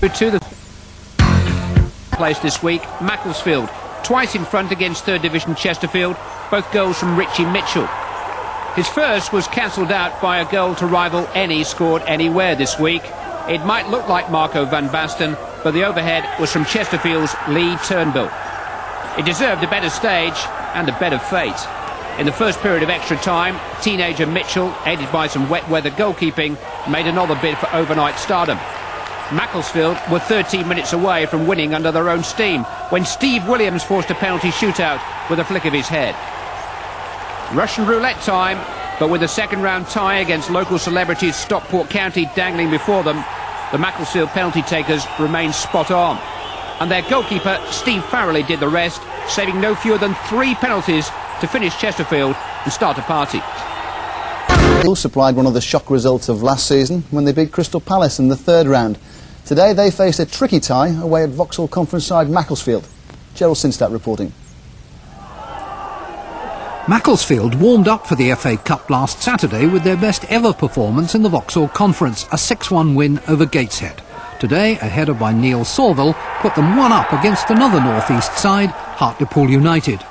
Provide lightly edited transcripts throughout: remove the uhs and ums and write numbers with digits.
To the place this week, Macclesfield, twice in front against 3rd Division Chesterfield, both goals from Richie Mitchell. His first was cancelled out by a goal to rival any scored anywhere this week. It might look like Marco van Basten, but the overhead was from Chesterfield's Lee Turnbull. It deserved a better stage and a better fate. In the first period of extra time, teenager Mitchell, aided by some wet weather goalkeeping, made another bid for overnight stardom. Macclesfield were 13 minutes away from winning under their own steam when Steve Williams forced a penalty shootout with a flick of his head. Russian roulette time, but with a second-round tie against local celebrities Stockport County dangling before them, the Macclesfield penalty takers remain spot on. And their goalkeeper, Steve Farrelly, did the rest, saving no fewer than 3 penalties to finish Chesterfield and start a party. Supplied one of the shock results of last season when they beat Crystal Palace in the 3rd round. Today they face a tricky tie away at Vauxhall Conference side Macclesfield. Gerald Sinstadt reporting. Macclesfield warmed up for the FA Cup last Saturday with their best ever performance in the Vauxhall Conference, a 6-1 win over Gateshead. Today, a header by Neil Sauville put them 1-up against another North East side, Hartlepool Utd.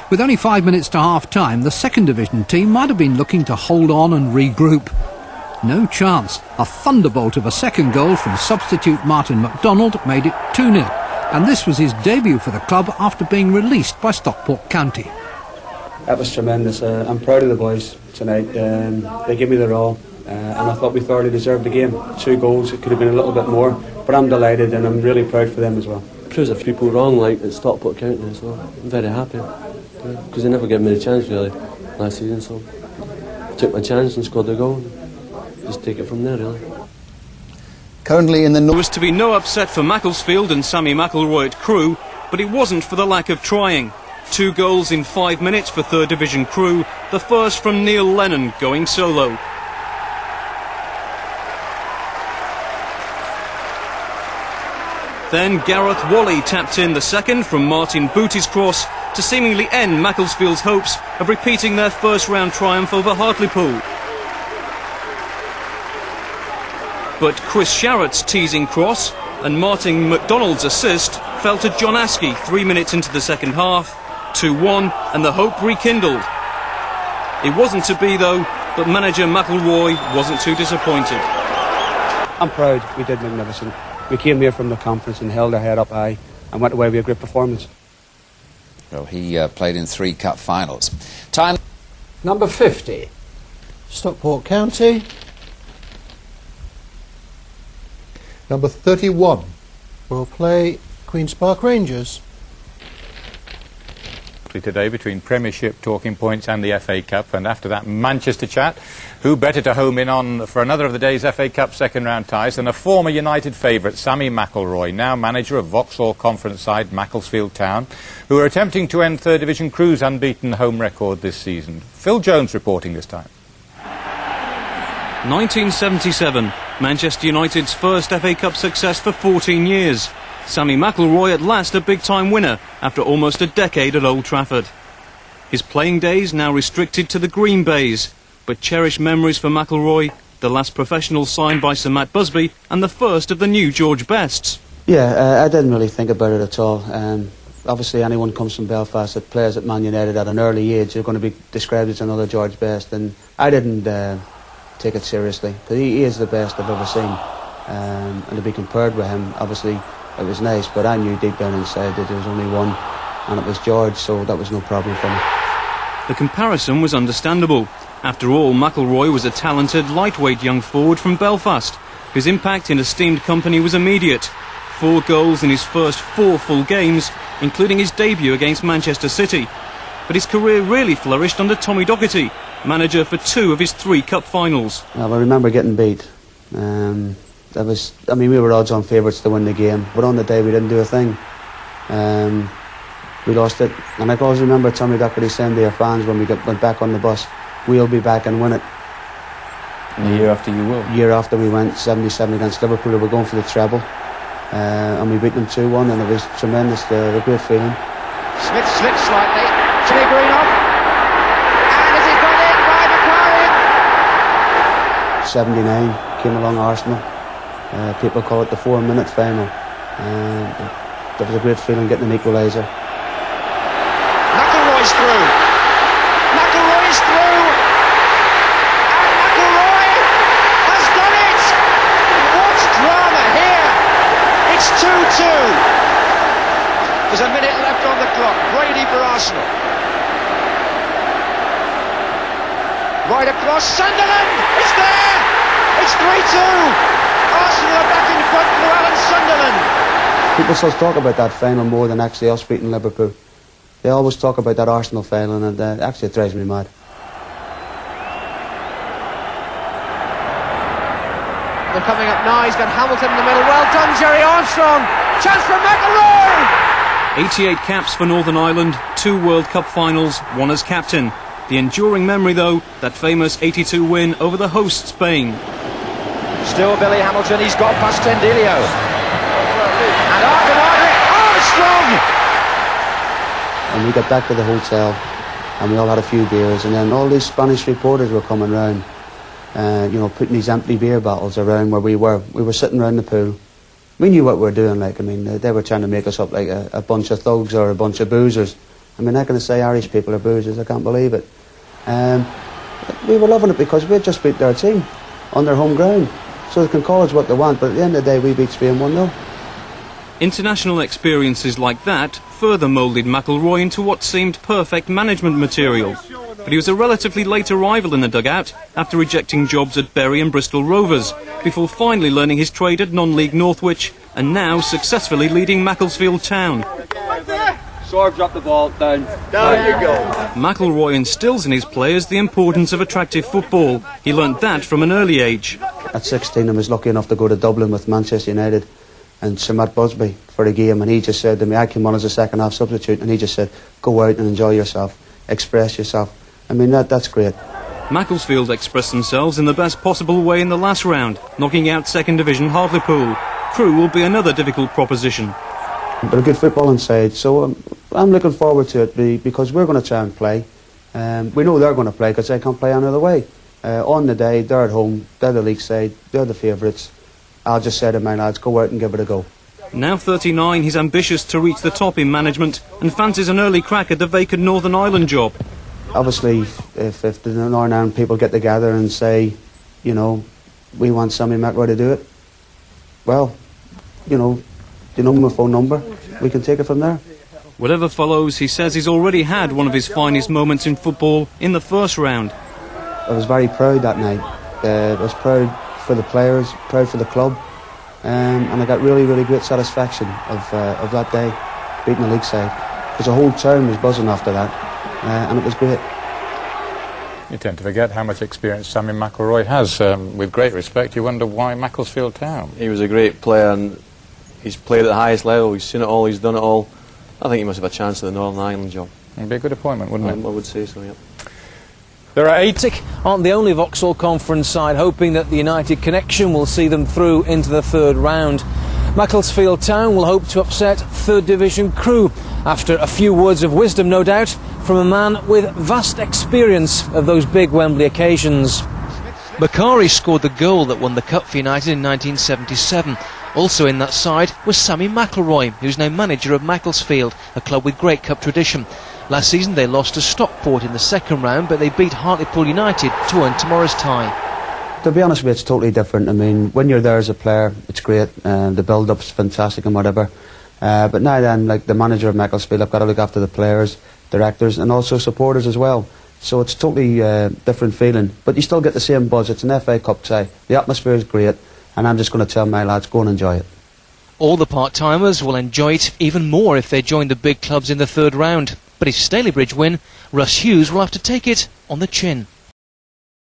With only 5 minutes to half-time, the 2nd Division team might have been looking to hold on and regroup. No chance. A thunderbolt of a second goal from substitute Martin McDonald made it 2-0, and this was his debut for the club after being released by Stockport County. That was tremendous. I'm proud of the boys tonight. They gave me their all, and I thought we thoroughly deserved the game. 2 goals, it could have been a little bit more, but I'm delighted and I'm really proud for them as well. Proves a few people wrong, like at Stockport County as well. I'm very happy, because they never gave me the chance really last season, so I took my chance and scored the goal. Just take it from there really. Currently in the There was to be no upset for Macclesfield and Sammy McIlroy at Crewe, but it wasn't for the lack of trying. 2 goals in 5 minutes for 3rd Division Crewe, the first from Neil Lennon going solo. Then Gareth Wally tapped in the second from Martin Bootie's cross to seemingly end Macclesfield's hopes of repeating their first-round triumph over Hartlepool. But Chris Sharrett's teasing cross and Martin McDonald's assist fell to John Askey 3 minutes into the second half, 2-1, and the hope rekindled. It wasn't to be though, but manager McIlroy wasn't too disappointed. I'm proud. We did magnificent. We came here from the conference and held our head up high and went away with a great performance. Well, he played in 3 cup finals. Time. Number 50, Stockport County. Number 31 will play Queen's Park Rangers. Today between Premiership talking points and the FA Cup, and after that Manchester chat. Who better to home in on for another of the day's FA Cup second-round ties than a former United favourite, Sammy McIlroy, now manager of Vauxhall Conference side Macclesfield Town, who are attempting to end 3rd Division Crewe's unbeaten home record this season. Phil Jones reporting this time. 1977, Manchester United's first FA Cup success for 14 years. Sammy McIlroy at last a big-time winner after almost a decade at Old Trafford. His playing days now restricted to the Green Bays, but cherished memories for McIlroy, the last professional signed by Sir Matt Busby and the first of the new George Bests. Yeah, I didn't really think about it at all. Obviously anyone comes from Belfast that plays at Man United at an early age, you're going to be described as another George Best, and I didn't take it seriously, because he is the best I've ever seen, and to be compared with him, obviously it was nice, but I knew deep down inside that there was only one, and it was George, so that was no problem for me. The comparison was understandable. After all, McIlroy was a talented, lightweight young forward from Belfast. His impact in esteemed company was immediate. 4 goals in his first 4 full games, including his debut against Manchester City. But his career really flourished under Tommy Docherty, manager for 2 of his 3 cup finals. Well, I remember getting beat. We were odds-on favourites to win the game, but on the day we didn't do a thing. We lost it, and I always remember Tommy Docherty saying to our fans when we went back on the bus, we'll be back and win it. And the year after you will? Year after we went 77 against Liverpool, we were going for the treble, and we beat them 2-1, and it was tremendous, a great feeling. Smith slips slightly, Chile Greenoff, and has it gone in by McLaren? 79, came along Arsenal, People call it the 4-minute final. That was a great feeling getting an equaliser. McIlroy's through. McIlroy is through. And McIlroy has done it. What drama here. It's 2-2. There's a minute left on the clock. Brady for Arsenal. Right across. Sunderland. It's there. It's 3-2. Arsenal are back in front for Alan Sunderland. People still talk about that final more than actually us beating Liverpool. They always talk about that Arsenal final, and actually it drives me mad. They're coming up now. He's got Hamilton in the middle. Well done, Jerry Armstrong. Chance for McIlroy. 88 caps for Northern Ireland, 2 World Cup finals, 1 as captain. The enduring memory, though, that famous 82 win over the host Spain. Still Billy Hamilton, he's got past Tendilio. And Armstrong! And we got back to the hotel, and we all had a few beers, and then all these Spanish reporters were coming round, you know, putting these empty beer bottles around where we were. We were sitting around the pool. We knew what we were doing, like, I mean, they were trying to make us up like a bunch of thugs or a bunch of boozers. I mean, how can I say Irish people are boozers? I can't believe it. We were loving it because we had just beat their team on their home ground. So they can call us what they want, but at the end of the day, we beat Spain 1-0. International experiences like that further moulded McIlroy into what seemed perfect management material. But he was a relatively late arrival in the dugout after rejecting jobs at Bury and Bristol Rovers, before finally learning his trade at non-league Northwich and now successfully leading Macclesfield Town. Sorb, drop the ball down. Down you go. McIlroy instills in his players the importance of attractive football. He learnt that from an early age. At 16, I was lucky enough to go to Dublin with Manchester United and Sir Matt Busby for a game, and he just said to me, I came on as a second-half substitute, and he just said, go out and enjoy yourself, express yourself. I mean, that's great. Macclesfield expressed themselves in the best possible way in the last round, knocking out second division Hartlepool. Crewe will be another difficult proposition. But a good footballing side, so I'm looking forward to it because we're going to try and play. We know they're going to play because they can't play any other way. On the day, they're at home, they're the league side, they're the favourites. I'll just say to my lads, go out and give it a go. Now 39, he's ambitious to reach the top in management and fancies an early crack at the vacant Northern Ireland job. Obviously, if the Northern Ireland people get together and say, you know, we want Sammy McIlroy to do it, well, you know, the phone number, we can take it from there. Whatever follows, he says he's already had one of his finest moments in football in the first round. I was very proud that night. I was proud for the players, proud for the club, and I got really, really great satisfaction of that day, beating the league side, because the whole town was buzzing after that, and it was great. You tend to forget how much experience Sammy McIlroy has. With great respect, you wonder why Macclesfield Town. He was a great player, and he's played at the highest level. He's seen it all, he's done it all. I think he must have a chance at the Northern Ireland job. It'd be a good appointment, wouldn't it? I would say so, yeah. There are 8. Aren't the only Vauxhall Conference side hoping that the United connection will see them through into the third round. Macclesfield Town will hope to upset 3rd Division Crewe after a few words of wisdom, no doubt, from a man with vast experience of those big Wembley occasions. Macari scored the goal that won the Cup for United in 1977. Also in that side was Sammy McIlroy, who's now manager of Macclesfield, a club with great cup tradition. Last season they lost to Stockport in the second round, but they beat Hartlepool United to earn tomorrow's tie. To be honest with you, it's totally different. I mean, when you're there as a player, it's great, the build-up's fantastic and whatever. But now then, like the manager of Macclesfield, I've got to look after the players, directors, and also supporters as well. So it's totally different feeling. But you still get the same buzz. It's an FA Cup tie. The atmosphere is great, and I'm just going to tell my lads, go and enjoy it. All the part-timers will enjoy it even more if they join the big clubs in the third round. But if Stalybridge win, Russ Hughes will have to take it on the chin.